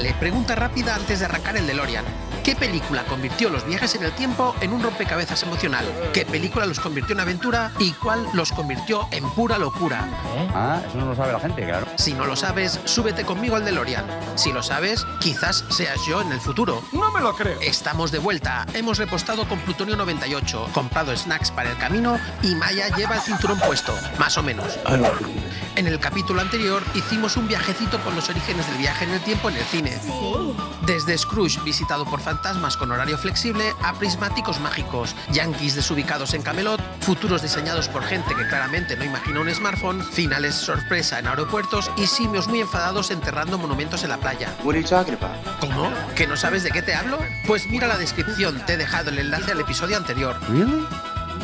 Vale, pregunta rápida antes de arrancar el DeLorean. ¿Qué película convirtió los viajes en el tiempo en un rompecabezas emocional? ¿Qué película los convirtió en aventura? ¿Y cuál los convirtió en pura locura? Eso no lo sabe la gente, claro. Si no lo sabes, súbete conmigo al DeLorean. Si lo sabes, quizás seas yo en el futuro. No me lo creo. Estamos de vuelta. Hemos repostado con plutonio 98, comprado snacks para el camino y Maya lleva el cinturón puesto, más o menos. En el capítulo anterior hicimos un viajecito con los orígenes del viaje en el tiempo en el cine. Sí. Desde Scrooge visitado por fantasmas con horario flexible a prismáticos mágicos, yankees desubicados en Camelot, futuros diseñados por gente que claramente no imagina un smartphone, finales sorpresa en aeropuertos y simios muy enfadados enterrando monumentos en la playa. What are you talking about? ¿Cómo? ¿Que no sabes de qué te hablo? Pues mira la descripción, te he dejado el enlace al episodio anterior.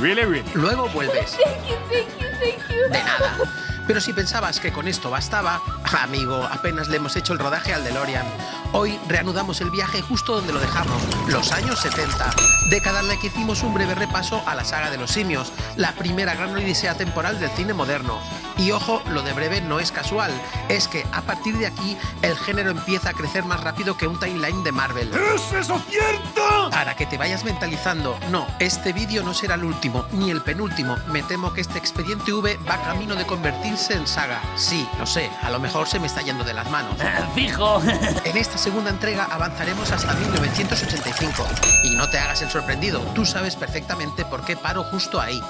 ¿Really? Really. Luego vuelves. Thank you. De nada. Pero si pensabas que con esto bastaba, amigo, apenas le hemos hecho el rodaje al DeLorean. Hoy reanudamos el viaje justo donde lo dejamos, los años 70, década en la que hicimos un breve repaso a la saga de los simios, la primera gran odisea temporal del cine moderno. Y ojo, lo de breve no es casual, es que a partir de aquí el género empieza a crecer más rápido que un timeline de Marvel. ¿Es eso cierto? Para que te vayas mentalizando, no, este vídeo no será el último, ni el penúltimo. Me temo que este Expediente V va camino de convertirse en saga. Sí, lo sé, a lo mejor se me está yendo de las manos. ¡Fijo! En esta segunda entrega avanzaremos hasta 1985. Y no te hagas el sorprendido, tú sabes perfectamente por qué paro justo ahí.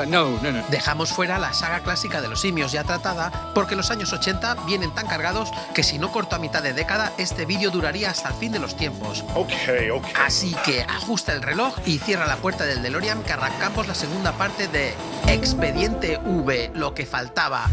No. Dejamos fuera la saga clásica de los simios ya tratada, porque los años 80 vienen tan cargados que si no corto a mitad de década, este vídeo duraría hasta el fin de los tiempos. Okay. Así que ajusta el reloj y cierra la puerta del DeLorean, que arrancamos la segunda parte de Expediente V, lo que faltaba.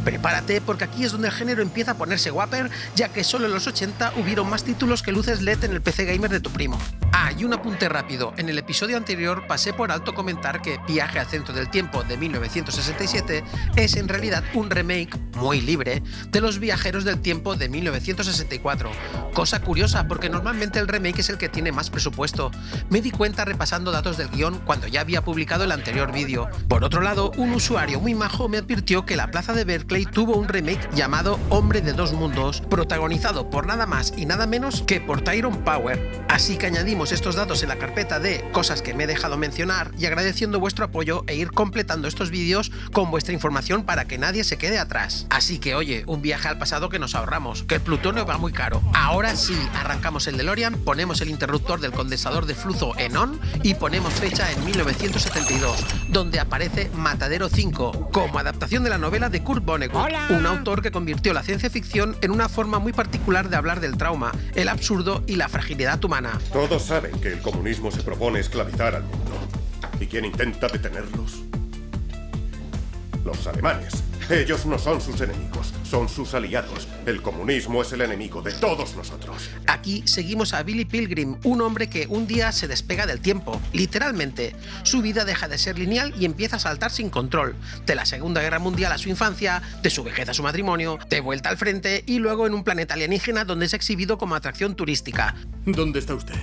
Prepárate, porque aquí es donde el género empieza a ponerse guaper, ya que solo en los 80 hubieron más títulos que luces LED en el PC gamer de tu primo. Ah, y un apunte rápido. En el episodio anterior pasé por alto comentar que Viaje al centro del tiempo de 1967 es en realidad un remake muy libre de Los viajeros del tiempo de 1964. Cosa curiosa, porque normalmente el remake es el que tiene más presupuesto. Me di cuenta repasando datos del guión cuando ya había publicado el anterior vídeo. Por otro lado, un usuario muy majo me advirtió que la plaza de Berkeley tuvo un remake llamado Hombre de dos mundos, protagonizado por nada más y nada menos que por Tyrone Power. Así que añadimos estos datos en la carpeta de cosas que me he dejado mencionar y agradeciendo vuestro apoyo e ir completando estos vídeos con vuestra información para que nadie se quede atrás. Así que oye, un viaje al pasado que nos ahorramos, que el plutonio va muy caro. Ahora sí, arrancamos el DeLorean, ponemos el interruptor del condensador de flujo en on y ponemos fecha en 1972, donde aparece Matadero 5, como adaptación de la novela de Kurt Vonnegut, un autor que convirtió la ciencia ficción en una forma muy particular de hablar del trauma, el absurdo y la fragilidad humana. Todos saben que el comunismo se propone esclavizar al mundo. ¿Y quién intenta detenerlos? Los alemanes. Ellos no son sus enemigos, son sus aliados. El comunismo es el enemigo de todos nosotros. Aquí seguimos a Billy Pilgrim, un hombre que un día se despega del tiempo, literalmente. Su vida deja de ser lineal y empieza a saltar sin control. De la Segunda Guerra Mundial a su infancia, de su vejez a su matrimonio, de vuelta al frente y luego en un planeta alienígena donde es exhibido como atracción turística. ¿Dónde está usted?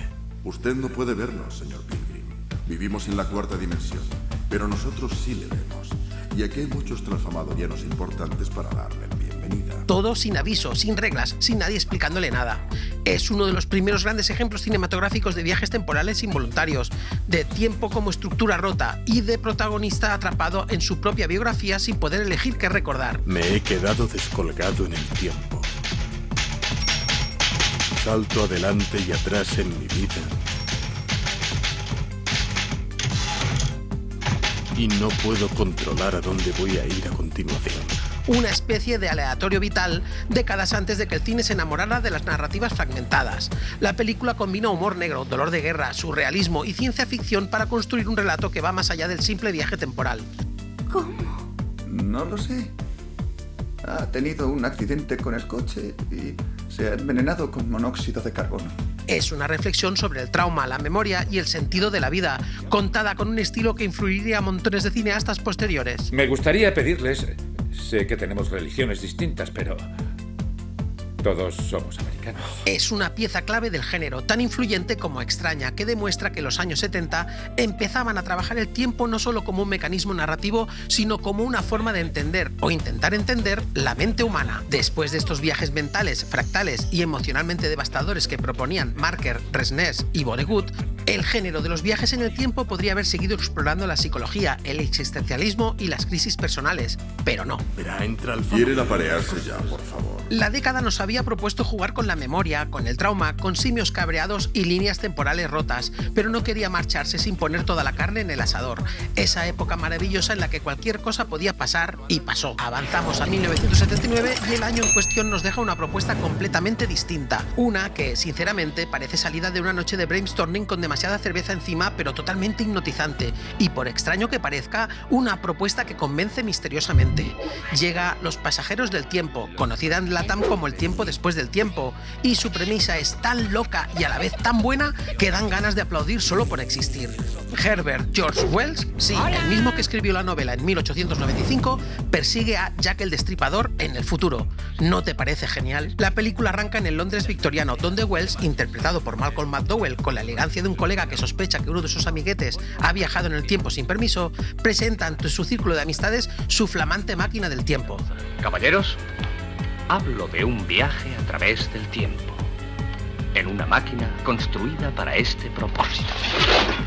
Usted no puede vernos, señor Pilgrim. Vivimos en la cuarta dimensión, pero nosotros sí le vemos. Y aquí hay muchos transformadoreanos importantes para darle la bienvenida. Todo sin aviso, sin reglas, sin nadie explicándole nada. Es uno de los primeros grandes ejemplos cinematográficos de viajes temporales involuntarios, de tiempo como estructura rota y de protagonista atrapado en su propia biografía sin poder elegir qué recordar. Me he quedado descolgado en el tiempo. Salto adelante y atrás en mi vida. Y no puedo controlar a dónde voy a ir a continuación. Una especie de aleatorio vital décadas antes de que el cine se enamorara de las narrativas fragmentadas. La película combina humor negro, dolor de guerra, surrealismo y ciencia ficción para construir un relato que va más allá del simple viaje temporal. ¿Cómo? No lo sé. Ha tenido un accidente con el coche y se ha envenenado con monóxido de carbono. Es una reflexión sobre el trauma, la memoria y el sentido de la vida, contada con un estilo que influiría a montones de cineastas posteriores. Me gustaría pedirles, sé que tenemos religiones distintas, pero Todos somos americanos. Es una pieza clave del género, tan influyente como extraña, que demuestra que los años 70 empezaban a trabajar el tiempo no solo como un mecanismo narrativo, sino como una forma de entender o intentar entender la mente humana. Después de estos viajes mentales, fractales y emocionalmente devastadores que proponían Marker, Resnais y Vonnegut, el género de los viajes en el tiempo podría haber seguido explorando la psicología, el existencialismo y las crisis personales, pero no. Verá, entra al fondo. Quieren aparearse ya, por favor. La década nos había propuesto jugar con la memoria, con el trauma, con simios cabreados y líneas temporales rotas, pero no quería marcharse sin poner toda la carne en el asador. Esa época maravillosa en la que cualquier cosa podía pasar, y pasó. Avanzamos a 1979 y el año en cuestión nos deja una propuesta completamente distinta. Una que, sinceramente, parece salida de una noche de brainstorming con demasiada cerveza encima, pero totalmente hipnotizante. Y por extraño que parezca, una propuesta que convence misteriosamente. Llega Los pasajeros del tiempo, conocida en LATAM como El tiempo después del tiempo, y su premisa es tan loca y a la vez tan buena que dan ganas de aplaudir solo por existir. Herbert George Wells, sí, el mismo que escribió la novela en 1895, persigue a Jack el Destripador en el futuro. ¿No te parece genial? La película arranca en el Londres victoriano, donde Wells, interpretado por Malcolm McDowell con la elegancia de un colega que sospecha que uno de sus amiguetes ha viajado en el tiempo sin permiso, presenta ante su círculo de amistades su flamante máquina del tiempo. Caballeros, hablo de un viaje a través del tiempo, en una máquina construida para este propósito.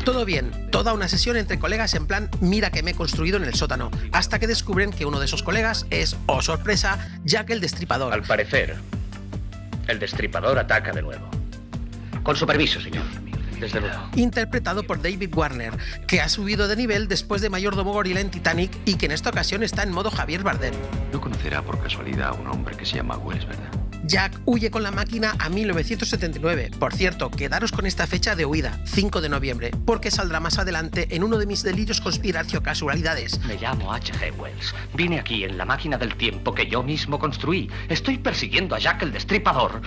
Todo bien, toda una sesión entre colegas en plan mira que me he construido en el sótano, hasta que descubren que uno de esos colegas es, oh sorpresa, Jack el Destripador. Al parecer, el Destripador ataca de nuevo. Con su permiso, señor. Desde luego. Interpretado por David Warner, que ha subido de nivel después de Mayordomo Gorila en Titanic y que en esta ocasión está en modo Javier Bardem. No conocerá por casualidad a un hombre que se llama Wells, ¿verdad? Jack huye con la máquina a 1979. Por cierto, quedaros con esta fecha de huida, 5 de noviembre, porque saldrá más adelante en uno de mis delirios conspiracio-casualidades. Me llamo H.G. Wells. Vine aquí en la máquina del tiempo que yo mismo construí. Estoy persiguiendo a Jack el Destripador,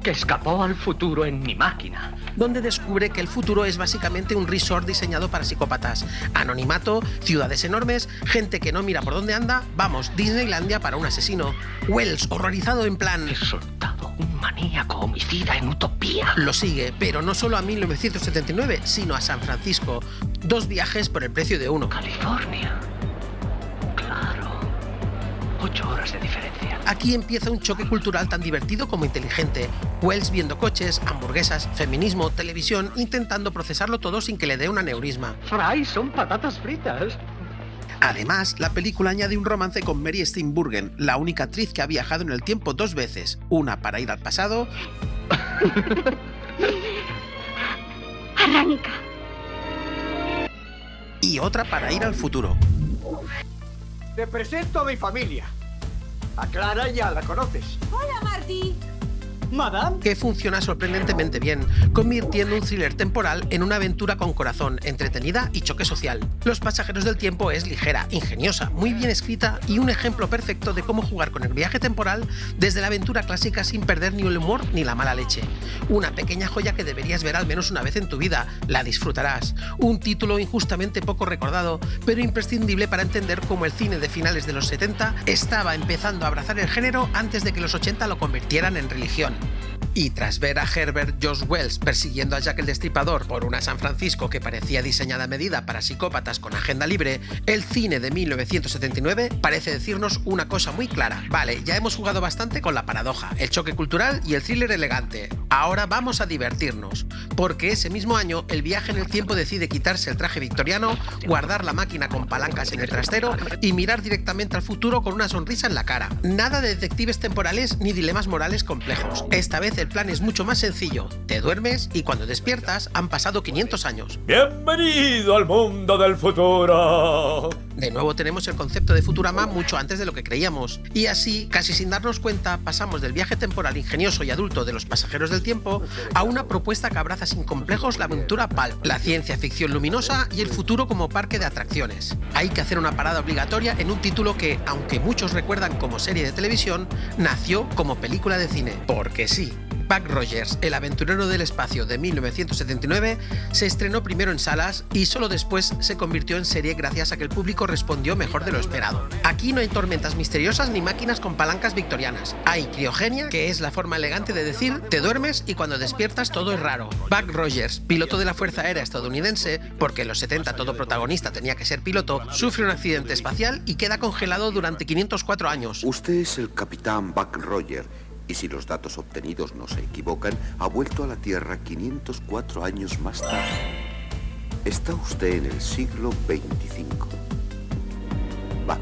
que escapó al futuro en mi máquina. Donde descubre que el futuro es básicamente un resort diseñado para psicópatas. Anonimato, ciudades enormes, gente que no mira por dónde anda, vamos, Disneylandia para un asesino. Wells, horrorizado en plan... He soltado un maníaco homicida en Utopía. Lo sigue, pero no solo a 1979, sino a San Francisco. 2 viajes por el precio de uno. California. Claro. 8 horas de diferencia. Aquí empieza un choque cultural tan divertido como inteligente. Wells viendo coches, hamburguesas, feminismo, televisión, intentando procesarlo todo sin que le dé un aneurisma. Fry son patatas fritas. Además, la película añade un romance con Mary Steenburgen, la única actriz que ha viajado en el tiempo 2 veces. Una para ir al pasado... Arranca. Y otra para ir al futuro. Te presento a mi familia. A Clara ya la conoces. Hola, Marty. Madame. Que funciona sorprendentemente bien, convirtiendo un thriller temporal en una aventura con corazón, entretenida y choque social. Los pasajeros del tiempo es ligera, ingeniosa, muy bien escrita y un ejemplo perfecto de cómo jugar con el viaje temporal desde la aventura clásica sin perder ni el humor ni la mala leche. Una pequeña joya que deberías ver al menos una vez en tu vida, la disfrutarás. Un título injustamente poco recordado, pero imprescindible para entender cómo el cine de finales de los 70 estaba empezando a abrazar el género antes de que los 80 lo convirtieran en religión. Y tras ver a Herbert George Wells persiguiendo a Jack el Destripador por una San Francisco que parecía diseñada a medida para psicópatas con agenda libre, el cine de 1979 parece decirnos una cosa muy clara. Vale, ya hemos jugado bastante con la paradoja, el choque cultural y el thriller elegante. Ahora vamos a divertirnos, porque ese mismo año el viaje en el tiempo decide quitarse el traje victoriano, guardar la máquina con palancas en el trastero y mirar directamente al futuro con una sonrisa en la cara. Nada de detectives temporales ni dilemas morales complejos. Esta vez el plan es mucho más sencillo. Te duermes y cuando despiertas han pasado 500 años. ¡Bienvenido al mundo del futuro! De nuevo tenemos el concepto de Futurama mucho antes de lo que creíamos. Y así, casi sin darnos cuenta, pasamos del viaje temporal ingenioso y adulto de los pasajeros del tiempo a una propuesta que abraza sin complejos la aventura pulp, la ciencia ficción luminosa y el futuro como parque de atracciones. Hay que hacer una parada obligatoria en un título que, aunque muchos recuerdan como serie de televisión, nació como película de cine. Porque sí. Buck Rogers, el aventurero del espacio de 1979, se estrenó primero en salas y solo después se convirtió en serie gracias a que el público respondió mejor de lo esperado. Aquí no hay tormentas misteriosas ni máquinas con palancas victorianas. Hay criogenia, que es la forma elegante de decir te duermes y cuando despiertas todo es raro. Buck Rogers, piloto de la Fuerza Aérea estadounidense, porque en los 70 todo protagonista tenía que ser piloto, sufre un accidente espacial y queda congelado durante 504 años. Usted es el capitán Buck Rogers. Y si los datos obtenidos no se equivocan, ha vuelto a la Tierra 504 años más tarde. Está usted en el siglo 25. Buck,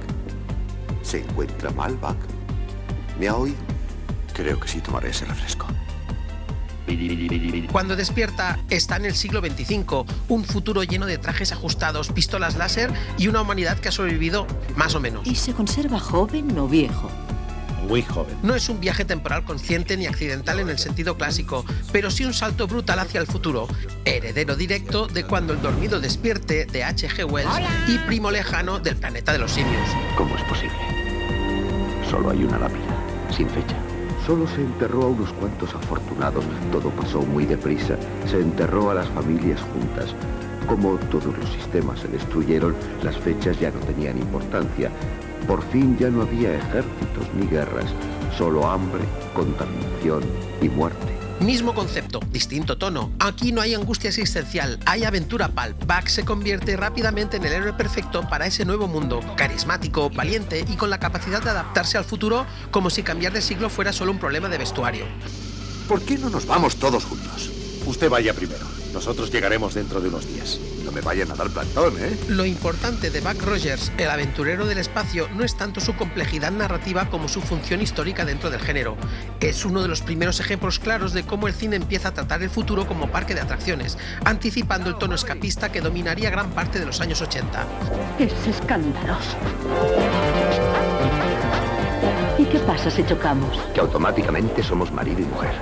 ¿se encuentra mal, Buck? ¿Me ha oído? Creo que sí tomaré ese refresco. Cuando despierta, está en el siglo 25, un futuro lleno de trajes ajustados, pistolas láser y una humanidad que ha sobrevivido más o menos. ¿Y se conserva joven o viejo? Muy joven. No es un viaje temporal consciente ni accidental en el sentido clásico, pero sí un salto brutal hacia el futuro, heredero directo de Cuando el dormido despierte de H.G. Wells y primo lejano del Planeta de los Simios. ¿Cómo es posible? Solo hay una lápida, sin fecha. Solo se enterró a unos cuantos afortunados. Todo pasó muy deprisa. Se enterró a las familias juntas. Como todos los sistemas se destruyeron, las fechas ya no tenían importancia. Por fin ya no había ejércitos ni guerras, solo hambre, contaminación y muerte. Mismo concepto, distinto tono. Aquí no hay angustia existencial, hay aventura pulp. Buck se convierte rápidamente en el héroe perfecto para ese nuevo mundo, carismático, valiente y con la capacidad de adaptarse al futuro como si cambiar de siglo fuera solo un problema de vestuario. ¿Por qué no nos vamos todos juntos? Usted vaya primero. Nosotros llegaremos dentro de unos días. No me vayan a dar plantón, ¿eh? Lo importante de Buck Rogers, el aventurero del espacio, no es tanto su complejidad narrativa como su función histórica dentro del género. Es uno de los primeros ejemplos claros de cómo el cine empieza a tratar el futuro como parque de atracciones, anticipando el tono escapista que dominaría gran parte de los años 80. Es escandaloso. ¿Y qué pasa si chocamos? Que automáticamente somos marido y mujer.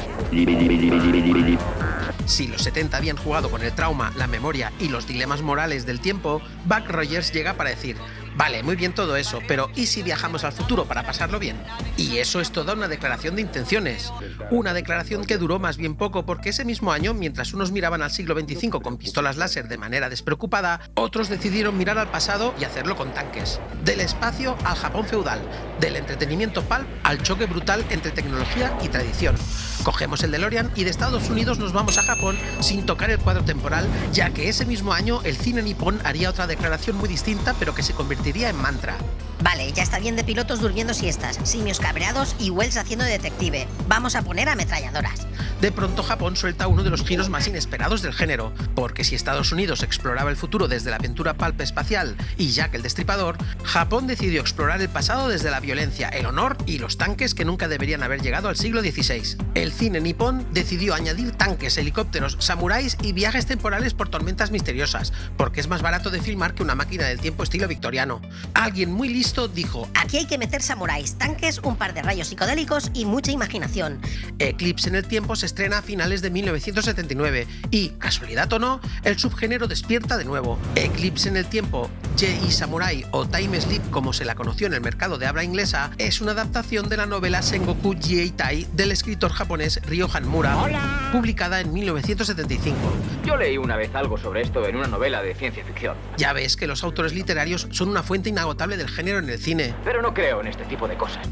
Si los 70 habían jugado con el trauma, la memoria y los dilemas morales del tiempo, Buck Rogers llega para decir: vale, muy bien todo eso, pero ¿y si viajamos al futuro para pasarlo bien? Y eso es toda una declaración de intenciones. Una declaración que duró más bien poco porque ese mismo año, mientras unos miraban al siglo XXV con pistolas láser de manera despreocupada, otros decidieron mirar al pasado y hacerlo con tanques. Del espacio al Japón feudal, del entretenimiento pulp al choque brutal entre tecnología y tradición. Cogemos el DeLorean y de Estados Unidos nos vamos a Japón sin tocar el cuadro temporal, ya que ese mismo año el cine nipón haría otra declaración muy distinta pero que se convertiría en mantra. Vale, ya está bien de pilotos durmiendo siestas, simios cabreados y Wells haciendo de detective. Vamos a poner ametralladoras. De pronto Japón suelta uno de los giros más inesperados del género, porque si Estados Unidos exploraba el futuro desde la aventura pulp espacial y Jack el Destripador, Japón decidió explorar el pasado desde la violencia, el honor y los tanques que nunca deberían haber llegado al siglo XVI. El cine nipón decidió añadir tanques, helicópteros, samuráis y viajes temporales por tormentas misteriosas, porque es más barato de filmar que una máquina del tiempo estilo victoriano. Alguien muy listo dijo: aquí hay que meter samuráis, tanques, un par de rayos psicodélicos y mucha imaginación. Eclipse en el tiempo se estrena a finales de 1979 y, casualidad o no, el subgénero despierta de nuevo. Eclipse en el tiempo, G.I. Samurai o Time Sleep como se la conoció en el mercado de habla inglesa, es una adaptación de la novela Sengoku Jeitai del escritor japonés Ryo Hanmura, publicada en 1975. Yo leí una vez algo sobre esto en una novela de ciencia ficción. Ya ves que los autores literarios son una fuente inagotable del género en el cine. Pero no creo en este tipo de cosas.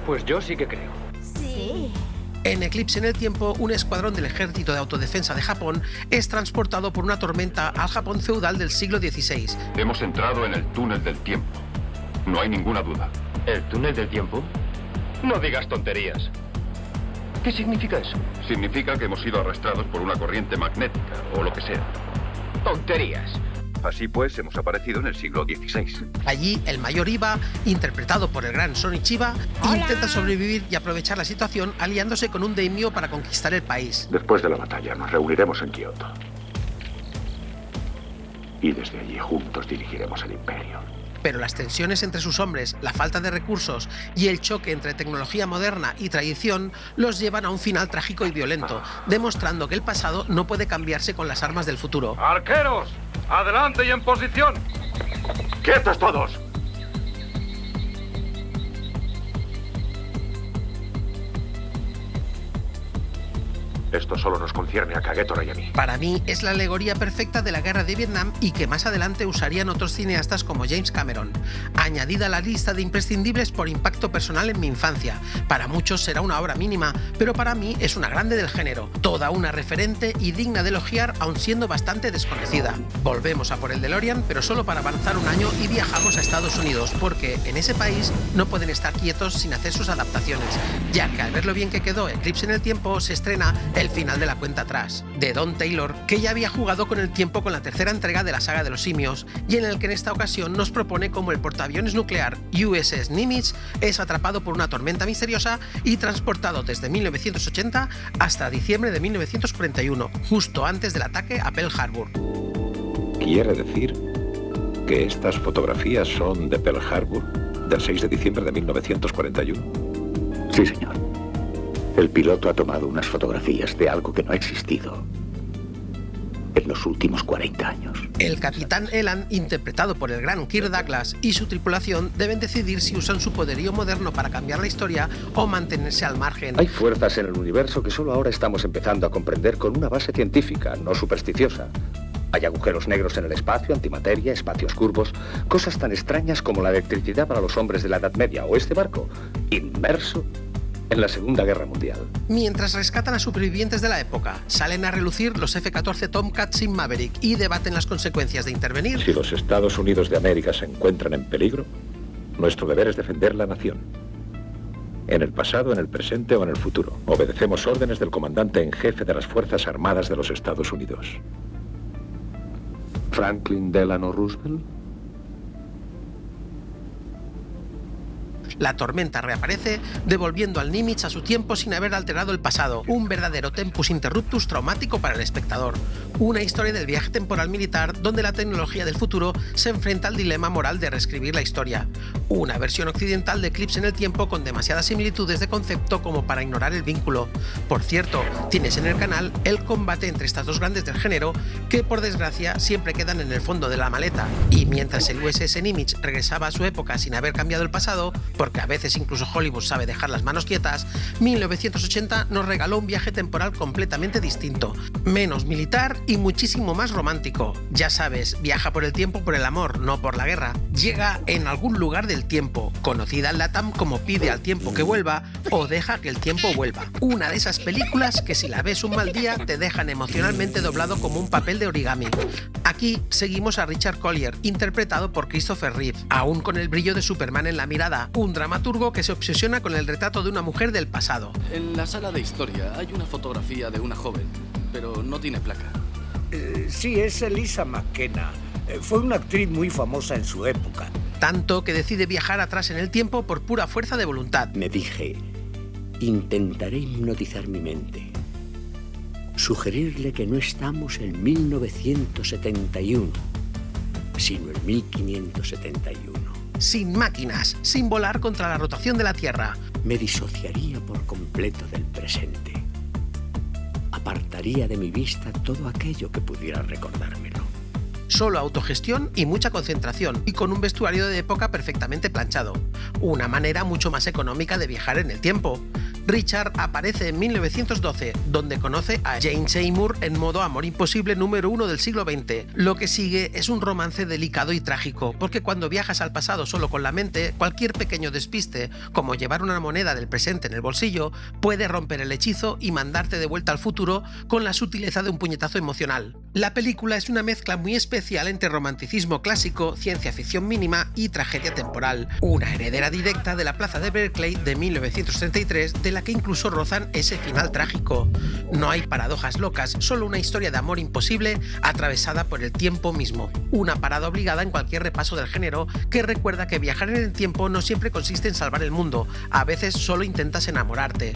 Pues yo sí que creo. Sí. En Eclipse en el tiempo, un escuadrón del Ejército de Autodefensa de Japón es transportado por una tormenta al Japón feudal del siglo XVI. Hemos entrado en el túnel del tiempo. No hay ninguna duda. ¿El túnel del tiempo? No digas tonterías. ¿Qué significa eso? Significa que hemos sido arrastrados por una corriente magnética o lo que sea. Tonterías. Así pues, hemos aparecido en el siglo XVI. Allí, el mayor Iba, interpretado por el gran Sonny Chiba, intenta sobrevivir y aprovechar la situación aliándose con un daimyo para conquistar el país. Después de la batalla, nos reuniremos en Kioto. Y desde allí juntos dirigiremos el imperio. Pero las tensiones entre sus hombres, la falta de recursos y el choque entre tecnología moderna y tradición los llevan a un final trágico y violento, demostrando que el pasado no puede cambiarse con las armas del futuro. ¡Arqueros! ¡Adelante y en posición! ¡Quietos todos! Esto solo nos concierne a Kagetora y a mí. Para mí es la alegoría perfecta de la guerra de Vietnam y que más adelante usarían otros cineastas como James Cameron. Añadida a la lista de imprescindibles por impacto personal en mi infancia. Para muchos será una obra mínima, pero para mí es una grande del género. Toda una referente y digna de elogiar aun siendo bastante desconocida. Volvemos a por el DeLorean, pero solo para avanzar un año y viajamos a Estados Unidos, porque en ese país no pueden estar quietos sin hacer sus adaptaciones, ya que al ver lo bien que quedó Eclipse en el tiempo, se estrena el final de la cuenta atrás, de Don Taylor, que ya había jugado con el tiempo con la tercera entrega de la saga de los simios, y en el que en esta ocasión nos propone cómo el portaaviones nuclear USS Nimitz es atrapado por una tormenta misteriosa y transportado desde 1980 hasta diciembre de 1941, justo antes del ataque a Pearl Harbor. ¿Quiere decir que estas fotografías son de Pearl Harbor, del 6 de diciembre de 1941? Sí, señor. El piloto ha tomado unas fotografías de algo que no ha existido en los últimos 40 años. El capitán Elan, interpretado por el gran Kirk Douglas, y su tripulación deben decidir si usan su poderío moderno para cambiar la historia o mantenerse al margen. Hay fuerzas en el universo que solo ahora estamos empezando a comprender con una base científica, no supersticiosa. Hay agujeros negros en el espacio, antimateria, espacios curvos, cosas tan extrañas como la electricidad para los hombres de la Edad Media o este barco, inmerso en la Segunda Guerra Mundial. Mientras rescatan a supervivientes de la época, salen a relucir los F-14 Tomcat sin Maverick y debaten las consecuencias de intervenir. Si los Estados Unidos de América se encuentran en peligro, nuestro deber es defender la nación. En el pasado, en el presente o en el futuro. Obedecemos órdenes del comandante en jefe de las Fuerzas Armadas de los Estados Unidos. Franklin Delano Roosevelt. La tormenta reaparece, devolviendo al Nimitz a su tiempo sin haber alterado el pasado. Un verdadero tempus interruptus traumático para el espectador. Una historia del viaje temporal militar donde la tecnología del futuro se enfrenta al dilema moral de reescribir la historia. Una versión occidental de Eclipse en el tiempo con demasiadas similitudes de concepto como para ignorar el vínculo. Por cierto, tienes en el canal el combate entre estas dos grandes del género que, por desgracia, siempre quedan en el fondo de la maleta. Y mientras el USS Nimitz regresaba a su época sin haber cambiado el pasado, porque a veces incluso Hollywood sabe dejar las manos quietas, 1980 nos regaló un viaje temporal completamente distinto, menos militar y muchísimo más romántico. Ya sabes, viaja por el tiempo por el amor, no por la guerra. Llega en algún lugar del tiempo, conocida en Latam como Pide al tiempo que vuelva o Deja que el tiempo vuelva. Una de esas películas que si la ves un mal día te dejan emocionalmente doblado como un papel de origami. Aquí seguimos a Richard Collier, interpretado por Christopher Reeve, aún con el brillo de Superman en la mirada, un dramaturgo que se obsesiona con el retrato de una mujer del pasado. En la sala de historia hay una fotografía de una joven, pero no tiene placa. Sí, es Elisa McKenna. Fue una actriz muy famosa en su época. Tanto que decide viajar atrás en el tiempo por pura fuerza de voluntad. Me dije, intentaré hipnotizar mi mente. Sugerirle que no estamos en 1971, sino en 1571. Sin máquinas, sin volar contra la rotación de la Tierra. Me disociaría por completo del presente. Apartaría de mi vista todo aquello que pudiera recordármelo. Solo autogestión y mucha concentración, y con un vestuario de época perfectamente planchado. Una manera mucho más económica de viajar en el tiempo. Richard aparece en 1912, donde conoce a Jane Seymour en modo amor imposible número 1 del siglo XX. Lo que sigue es un romance delicado y trágico, porque cuando viajas al pasado solo con la mente, cualquier pequeño despiste, como llevar una moneda del presente en el bolsillo, puede romper el hechizo y mandarte de vuelta al futuro con la sutileza de un puñetazo emocional. La película es una mezcla muy especial entre romanticismo clásico, ciencia ficción mínima y tragedia temporal. Una heredera directa de La Plaza de Berkeley de 1933, de la que incluso rozan ese final trágico. No hay paradojas locas, solo una historia de amor imposible atravesada por el tiempo mismo. Una parada obligada en cualquier repaso del género que recuerda que viajar en el tiempo no siempre consiste en salvar el mundo, a veces solo intentas enamorarte.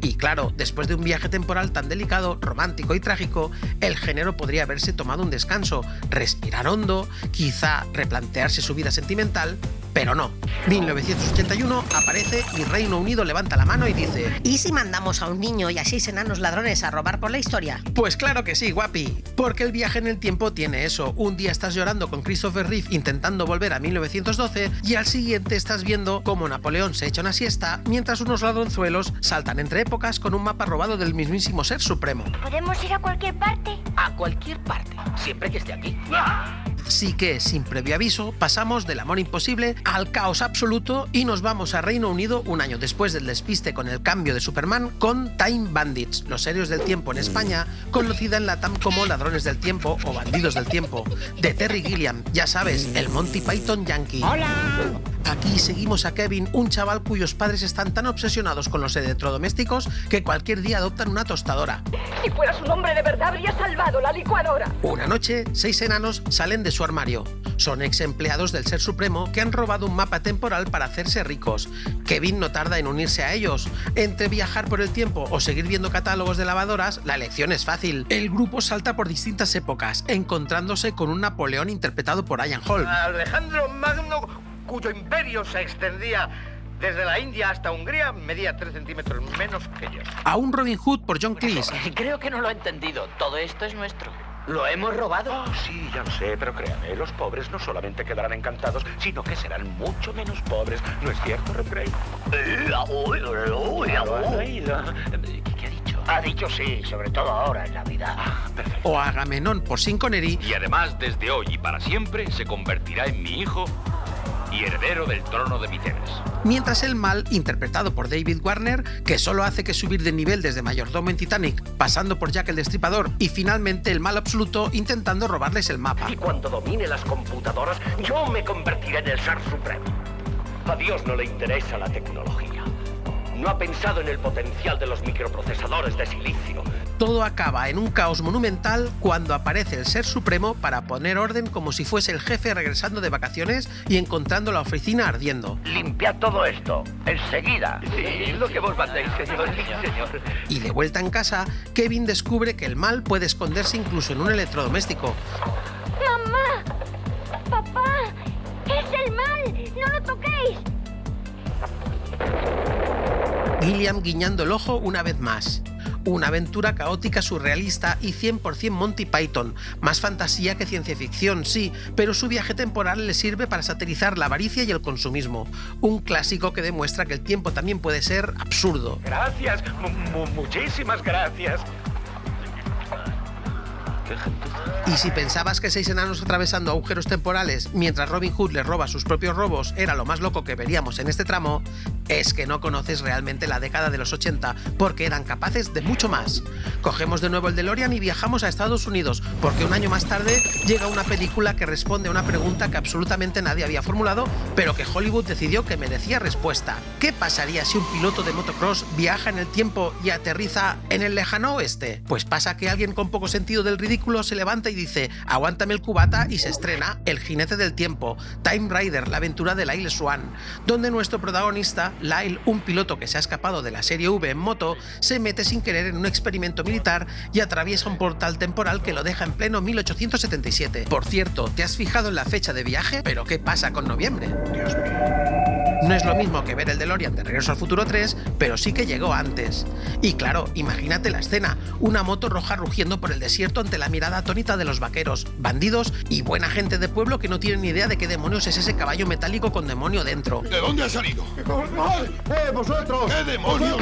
Y claro, después de un viaje temporal tan delicado, romántico y trágico, el género podría haberse tomado un descanso, respirar hondo, quizá replantearse su vida sentimental Pero no. 1981 aparece y Reino Unido levanta la mano y dice: ¿y si mandamos a un niño y a 6 enanos ladrones a robar por la historia? Pues claro que sí, guapi. Porque el viaje en el tiempo tiene eso. Un día estás llorando con Christopher Reeve intentando volver a 1912 y al siguiente estás viendo cómo Napoleón se echa una siesta mientras unos ladronzuelos saltan entre épocas con un mapa robado del mismísimo Ser Supremo. ¿Podemos ir a cualquier parte? A cualquier parte, siempre que esté aquí. Así que, sin previo aviso, pasamos del amor imposible al caos absoluto y nos vamos a Reino Unido un año después del despiste con el cambio de Superman con Time Bandits, los héroes del tiempo en España, conocida en Latam como Ladrones del Tiempo o Bandidos del Tiempo, de Terry Gilliam, ya sabes, el Monty Python yankee. ¡Hola! Aquí seguimos a Kevin, un chaval cuyos padres están tan obsesionados con los electrodomésticos que cualquier día adoptan una tostadora. Si fueras un hombre de verdad, habrías salvado la licuadora. Una noche, 6 enanos salen de su armario. Son ex empleados del Ser Supremo que han robado un mapa temporal para hacerse ricos. Kevin no tarda en unirse a ellos. Entre viajar por el tiempo o seguir viendo catálogos de lavadoras, la elección es fácil. El grupo salta por distintas épocas, encontrándose con un Napoleón interpretado por Ian Holm. Alejandro Magno, cuyo imperio se extendía desde la India hasta Hungría, medía 3 centímetros menos que yo. A un Robin Hood por John Cleese. Creo que no lo he entendido. Todo esto es nuestro. ¿Lo hemos robado? Oh, sí, ya lo sé, pero créame, los pobres no solamente quedarán encantados, sino que serán mucho menos pobres. ¿No es cierto, Redgrave? ¿Qué ha dicho? Ha dicho sí, sobre todo ahora en la vida. Perfecto. O Agamenón por Sean Connery. Y además, desde hoy y para siempre, se convertirá en mi hijo y heredero del trono de Micenas. Mientras el mal, interpretado por David Warner, que solo hace que subir de nivel desde mayordomo en Titanic, pasando por Jack el Destripador, y finalmente el mal absoluto intentando robarles el mapa. Y cuando domine las computadoras, yo me convertiré en el Ser Supremo. A Dios no le interesa la tecnología. No ha pensado en el potencial de los microprocesadores de silicio. Todo acaba en un caos monumental cuando aparece el Ser Supremo para poner orden como si fuese el jefe regresando de vacaciones y encontrando la oficina ardiendo. Limpiad todo esto, enseguida. Sí, lo que vos mandéis, señor. Sí, señor. Y de vuelta en casa, Kevin descubre que el mal puede esconderse incluso en un electrodoméstico. ¡Mamá! ¡Papá! ¡Es el mal! ¡No lo toquéis! Gilliam guiñando el ojo una vez más. Una aventura caótica, surrealista y 100% Monty Python. Más fantasía que ciencia ficción, sí, pero su viaje temporal le sirve para satirizar la avaricia y el consumismo. Un clásico que demuestra que el tiempo también puede ser absurdo. Gracias, muchísimas gracias. Qué gentuza. Y si pensabas que 6 enanos atravesando agujeros temporales mientras Robin Hood les roba sus propios robos era lo más loco que veríamos en este tramo, es que no conoces realmente la década de los 80, porque eran capaces de mucho más. Cogemos de nuevo el DeLorean y viajamos a Estados Unidos, porque un año más tarde llega una película que responde a una pregunta que absolutamente nadie había formulado, pero que Hollywood decidió que merecía respuesta. ¿Qué pasaría si un piloto de motocross viaja en el tiempo y aterriza en el lejano oeste? Pues pasa que alguien con poco sentido del ridículo se levanta y dice: aguántame el cubata, y se estrena El jinete del tiempo, Time Rider, la aventura de Lyle Swan, donde nuestro protagonista, Lyle, un piloto que se ha escapado de la serie V en moto, se mete sin querer en un experimento militar y atraviesa un portal temporal que lo deja en pleno 1877. Por cierto, ¿te has fijado en la fecha de viaje? ¿Pero qué pasa con noviembre? Dios mío. No es lo mismo que ver el DeLorean de Regreso al Futuro 3, pero sí que llegó antes. Y claro, imagínate la escena, una moto roja rugiendo por el desierto ante la mirada atónita de los vaqueros, bandidos y buena gente de pueblo que no tienen ni idea de qué demonios es ese caballo metálico con demonio dentro. ¿De dónde ha salido? ¡Vosotros! ¿Qué demonios?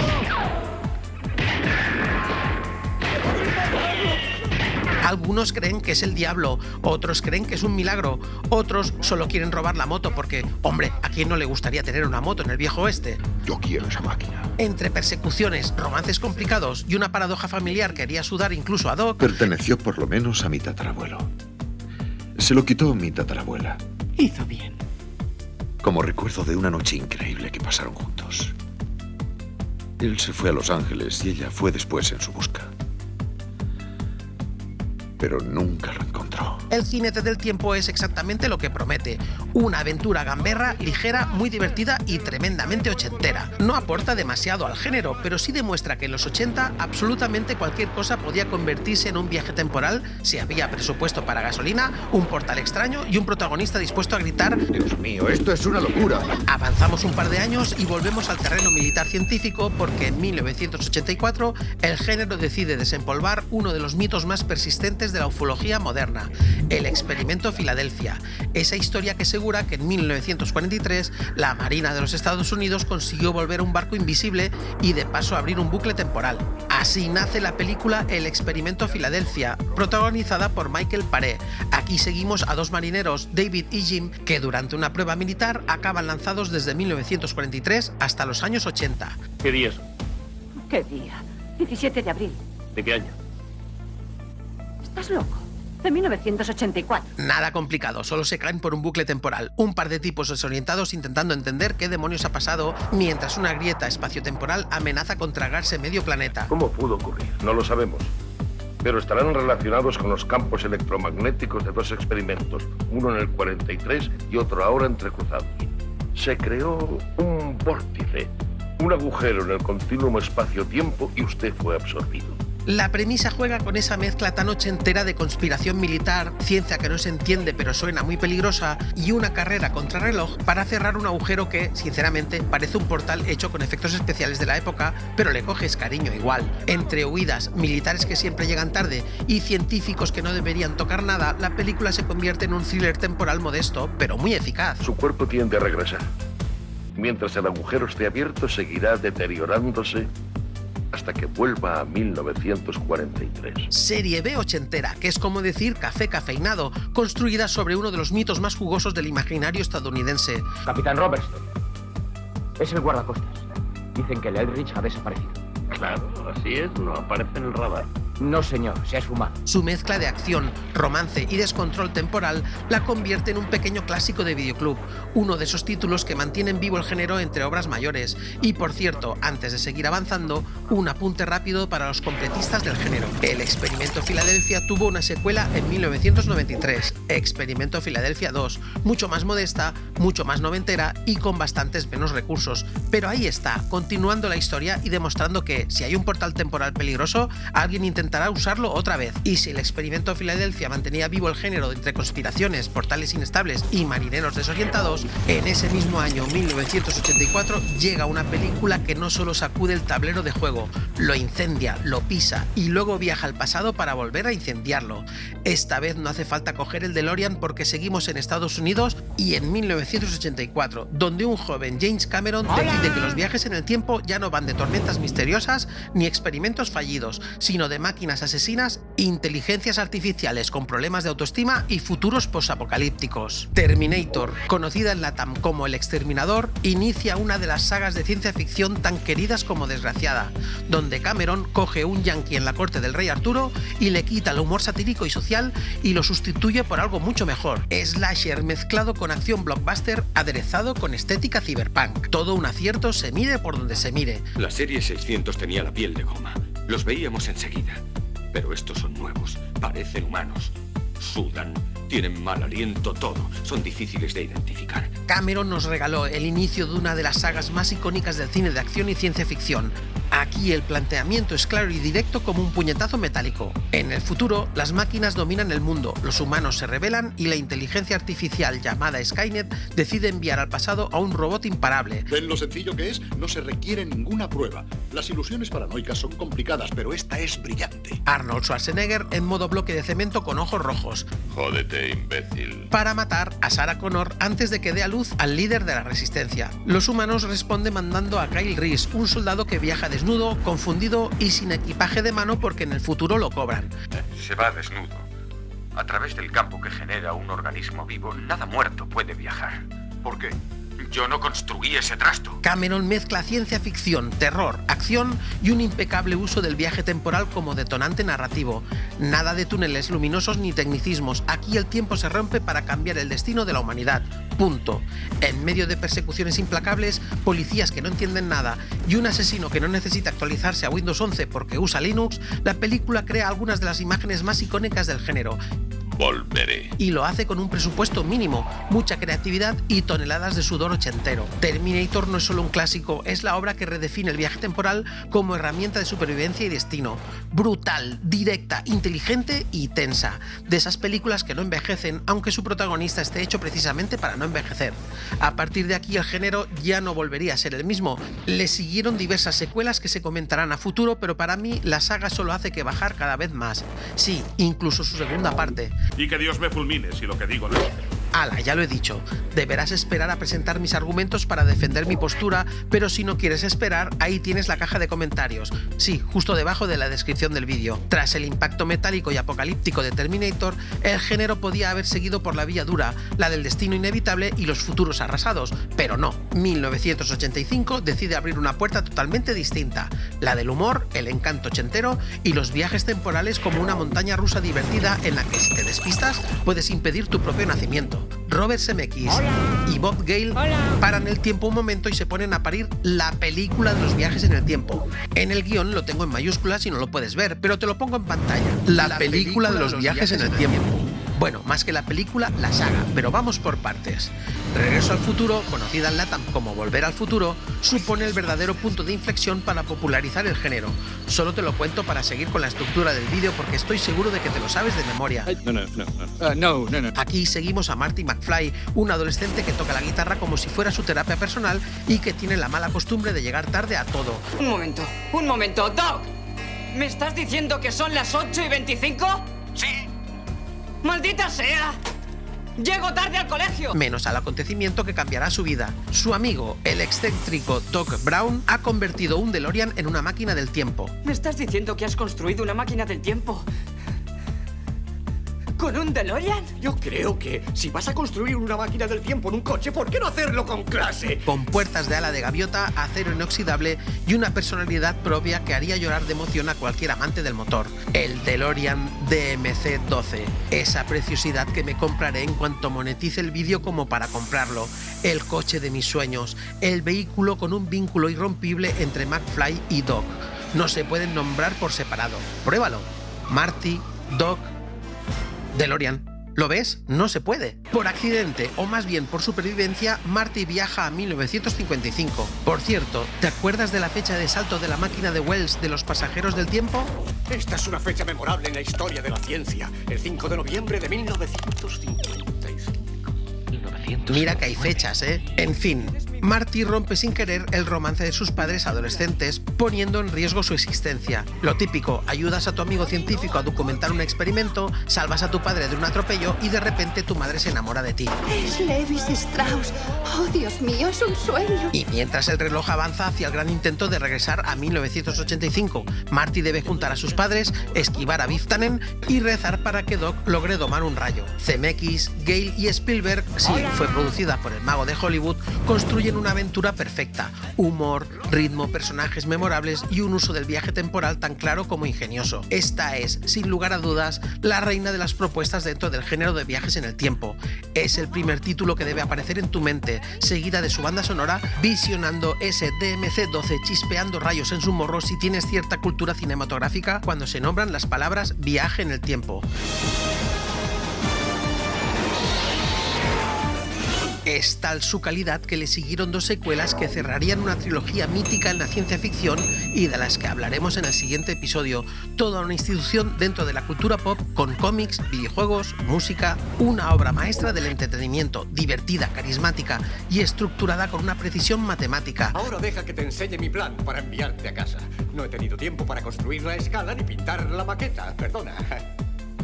Algunos creen que es el diablo, otros creen que es un milagro, otros solo quieren robar la moto porque, hombre, ¿a quién no le gustaría tener una moto en el viejo oeste? Yo quiero esa máquina. Entre persecuciones, romances complicados y una paradoja familiar que haría sudar incluso a Doc... Perteneció por lo menos a mi tatarabuelo. Se lo quitó mi tatarabuela. Hizo bien. Como recuerdo de una noche increíble que pasaron juntos. Él se fue a Los Ángeles y ella fue después en su busca. Pero nunca lo encontró. El jinete del tiempo es exactamente lo que promete. Una aventura gamberra, ligera, muy divertida y tremendamente ochentera. No aporta demasiado al género, pero sí demuestra que en los 80 absolutamente cualquier cosa podía convertirse en un viaje temporal si había presupuesto para gasolina, un portal extraño y un protagonista dispuesto a gritar «Dios mío, esto es una locura». Avanzamos un par de años y volvemos al terreno militar científico porque en 1984 el género decide desempolvar uno de los mitos más persistentes de la ufología moderna, el experimento Filadelfia, esa historia que asegura que en 1943 la Marina de los Estados Unidos consiguió volver un barco invisible y de paso abrir un bucle temporal. Así nace la película El experimento Filadelfia, protagonizada por Michael Paré. Aquí seguimos a dos marineros, David y Jim, que durante una prueba militar acaban lanzados desde 1943 hasta los años 80. ¿Qué día es? ¿Qué día? 17 de abril. ¿De qué año? ¿Estás loco? De 1984. Nada complicado, solo se caen por un bucle temporal. Un par de tipos desorientados intentando entender qué demonios ha pasado mientras una grieta espaciotemporal amenaza con tragarse medio planeta. ¿Cómo pudo ocurrir? No lo sabemos. Pero estarán relacionados con los campos electromagnéticos de dos experimentos, uno en el 43 y otro ahora entrecruzados. Se creó un vórtice, un agujero en el continuo espacio-tiempo y usted fue absorbido. La premisa juega con esa mezcla tan ochentera de conspiración militar, ciencia que no se entiende pero suena muy peligrosa y una carrera contrarreloj para cerrar un agujero que, sinceramente, parece un portal hecho con efectos especiales de la época, pero le coges cariño igual. Entre huidas, militares que siempre llegan tarde y científicos que no deberían tocar nada, la película se convierte en un thriller temporal modesto, pero muy eficaz. Su cuerpo tiende a regresar. Mientras el agujero esté abierto, seguirá deteriorándose hasta que vuelva a 1943. Serie B ochentera, que es como decir café cafeinado, construida sobre uno de los mitos más jugosos del imaginario estadounidense. Capitán Robertson. Es el guardacostas. Dicen que el Eldridge ha desaparecido. Claro, así es, no aparece en el radar. No, señor, se ha esfumado. Su mezcla de acción, romance y descontrol temporal la convierte en un pequeño clásico de videoclub, uno de esos títulos que mantienen vivo el género entre obras mayores. Y por cierto, antes de seguir avanzando, un apunte rápido para los completistas del género. El experimento Filadelfia tuvo una secuela en 1993, Experimento Filadelfia 2, mucho más modesta, mucho más noventera y con bastantes menos recursos. Pero ahí está, continuando la historia y demostrando que, si hay un portal temporal peligroso, alguien intentará usarlo otra vez. Y si el experimento Filadelfia mantenía vivo el género entre conspiraciones, portales inestables y marineros desorientados, en ese mismo año, 1984, llega una película que no solo sacude el tablero de juego, lo incendia, lo pisa y luego viaja al pasado para volver a incendiarlo. Esta vez no hace falta coger el DeLorean porque seguimos en Estados Unidos y en 1984, donde un joven James Cameron decide que los viajes en el tiempo ya no van de tormentas misteriosas ni experimentos fallidos, sino de máquinas asesinas, inteligencias artificiales con problemas de autoestima y futuros posapocalípticos. Terminator, conocida en LATAM como El Exterminador, inicia una de las sagas de ciencia ficción tan queridas como desgraciada, donde Cameron coge un yankee en la corte del rey Arturo y le quita el humor satírico y social y lo sustituye por algo mucho mejor. Slasher mezclado con acción blockbuster aderezado con estética cyberpunk. Todo un acierto, se mire por donde se mire. La serie 600 tenía la piel de goma. Los veíamos enseguida. Pero estos son nuevos, parecen humanos. Sudan, tienen mal aliento, todo. Son difíciles de identificar. Cameron nos regaló el inicio de una de las sagas más icónicas del cine de acción y ciencia ficción. Aquí el planteamiento es claro y directo como un puñetazo metálico. En el futuro, las máquinas dominan el mundo, los humanos se rebelan y la inteligencia artificial llamada Skynet decide enviar al pasado a un robot imparable. ¿Ven lo sencillo que es? No se requiere ninguna prueba. Las ilusiones paranoicas son complicadas, pero esta es brillante. Arnold Schwarzenegger en modo bloque de cemento con ojos rojos. Jódete, imbécil. Para matar a Sarah Connor antes de que dé a luz al líder de la resistencia. Los humanos responden mandando a Kyle Reese, un soldado que viaja desnudo, confundido y sin equipaje de mano porque en el futuro lo cobran. Se va desnudo. A través del campo que genera un organismo vivo, nada muerto puede viajar. ¿Por qué? Yo no construí ese trasto. Cameron mezcla ciencia ficción, terror, acción y un impecable uso del viaje temporal como detonante narrativo. Nada de túneles luminosos ni tecnicismos. Aquí el tiempo se rompe para cambiar el destino de la humanidad. Punto. En medio de persecuciones implacables, policías que no entienden nada y un asesino que no necesita actualizarse a Windows 11 porque usa Linux, la película crea algunas de las imágenes más icónicas del género. volveré. Y lo hace con un presupuesto mínimo, mucha creatividad y toneladas de sudor ochentero. Terminator no es solo un clásico, es la obra que redefine el viaje temporal como herramienta de supervivencia y destino. Brutal, directa, inteligente y tensa. De esas películas que no envejecen, aunque su protagonista esté hecho precisamente para no envejecer. A partir de aquí el género ya no volvería a ser el mismo. Le siguieron diversas secuelas que se comentarán a futuro, pero para mí la saga solo hace que bajar cada vez más. Sí, incluso su segunda parte. Y que Dios me fulmine si lo que digo no es cierto. Ala, ya lo he dicho. Deberás esperar a presentar mis argumentos para defender mi postura, pero si no quieres esperar, ahí tienes la caja de comentarios. Sí, justo debajo de la descripción del vídeo. Tras el impacto metálico y apocalíptico de Terminator, el género podía haber seguido por la vía dura, la del destino inevitable y los futuros arrasados, pero no. 1985 decide abrir una puerta totalmente distinta, la del humor, el encanto ochentero y los viajes temporales como una montaña rusa divertida en la que si te despistas puedes impedir tu propio nacimiento. Robert Zemeckis y Bob Gale paran el tiempo un momento y se ponen a parir la película de los viajes en el tiempo. En el guión lo tengo en mayúsculas y no lo puedes ver, pero te lo pongo en pantalla. La película de los viajes en el tiempo. Bueno, más que la película, la saga, pero vamos por partes. Regreso al futuro, conocida en LATAM como Volver al Futuro, supone el verdadero punto de inflexión para popularizar el género. Solo te lo cuento para seguir con la estructura del vídeo porque estoy seguro de que te lo sabes de memoria. No. Aquí seguimos a Marty McFly, un adolescente que toca la guitarra como si fuera su terapia personal y que tiene la mala costumbre de llegar tarde a todo. Un momento, Doc. ¿Me estás diciendo que son las 8:25? Sí. ¡Maldita sea! ¡Llego tarde al colegio! Menos al acontecimiento que cambiará su vida. Su amigo, el excéntrico Doc Brown, ha convertido un DeLorean en una máquina del tiempo. ¿Me estás diciendo que has construido una máquina del tiempo con un DeLorean? Yo creo que si vas a construir una máquina del tiempo en un coche, ¿por qué no hacerlo con clase? Con puertas de ala de gaviota, acero inoxidable y una personalidad propia que haría llorar de emoción a cualquier amante del motor. El DeLorean DMC-12. Esa preciosidad que me compraré en cuanto monetice el vídeo como para comprarlo. El coche de mis sueños. El vehículo con un vínculo irrompible entre McFly y Doc. No se pueden nombrar por separado. Pruébalo. Marty, Doc, DeLorean. ¿Lo ves? No se puede. Por accidente, o más bien por supervivencia, Marty viaja a 1955. Por cierto, ¿te acuerdas de la fecha de salto de la máquina de Wells de los pasajeros del tiempo? Esta es una fecha memorable en la historia de la ciencia. El 5 de noviembre de 1955. Mira que hay fechas, ¿eh? En fin, Marty rompe sin querer el romance de sus padres adolescentes, poniendo en riesgo su existencia. Lo típico, ayudas a tu amigo científico a documentar un experimento, salvas a tu padre de un atropello y de repente tu madre se enamora de ti. Es Levis Strauss. Oh, Dios mío, es un sueño. Y mientras el reloj avanza hacia el gran intento de regresar a 1985, Marty debe juntar a sus padres, esquivar a Biff Tannen y rezar para que Doc logre domar un rayo. Zemeckis, Gale y Spielberg, sí, fue producida por el mago de Hollywood, construyen una aventura perfecta. Humor, ritmo, personajes memorables y un uso del viaje temporal tan claro como ingenioso. Esta es, sin lugar a dudas, la reina de las propuestas dentro del género de viajes en el tiempo. Es el primer título que debe aparecer en tu mente, seguida de su banda sonora, visionando ese DMC-12 chispeando rayos en su morro si tienes cierta cultura cinematográfica cuando se nombran las palabras viaje en el tiempo. Es tal su calidad que le siguieron 2 secuelas que cerrarían una trilogía mítica en la ciencia ficción y de las que hablaremos en el siguiente episodio. Toda una institución dentro de la cultura pop con cómics, videojuegos, música, una obra maestra del entretenimiento, divertida, carismática y estructurada con una precisión matemática. Ahora deja que te enseñe mi plan para enviarte a casa. No he tenido tiempo para construir la escala ni pintar la maqueta, perdona.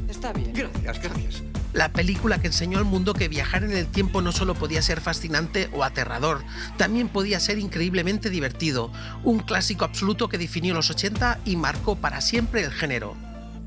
Está bien. Gracias. La película que enseñó al mundo que viajar en el tiempo no solo podía ser fascinante o aterrador, también podía ser increíblemente divertido. Un clásico absoluto que definió los 80 y marcó para siempre el género.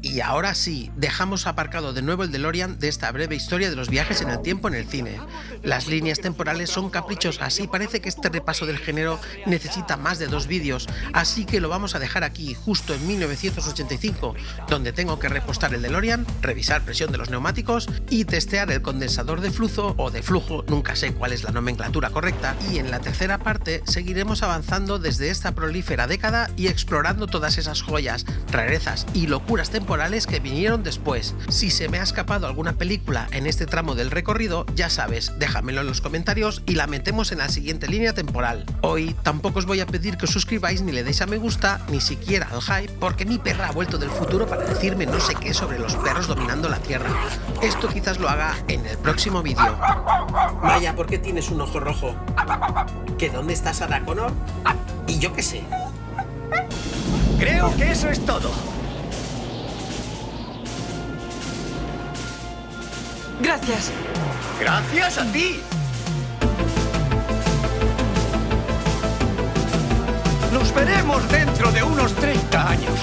Y ahora sí, dejamos aparcado de nuevo el DeLorean de esta breve historia de los viajes en el tiempo en el cine. Las líneas temporales son caprichosas y parece que este repaso del género necesita más de 2 vídeos, así que lo vamos a dejar aquí, justo en 1985, donde tengo que repostar el DeLorean, revisar presión de los neumáticos y testear el condensador de flujo o de flujo, nunca sé cuál es la nomenclatura correcta, y en la tercera parte seguiremos avanzando desde esta prolífera década y explorando todas esas joyas, rarezas y locuras temporales temporales que vinieron después. Si se me ha escapado alguna película en este tramo del recorrido, ya sabes, déjamelo en los comentarios y la metemos en la siguiente línea temporal. Hoy tampoco os voy a pedir que os suscribáis ni le deis a me gusta, ni siquiera al hype, porque mi perra ha vuelto del futuro para decirme no sé qué sobre los perros dominando la Tierra. Esto quizás lo haga en el próximo vídeo. Vaya, ¿por qué tienes un ojo rojo? ¿Que dónde está Sarah Connor? Y yo qué sé. Creo que eso es todo. Gracias. Gracias a ti. Nos veremos dentro de unos 30 años.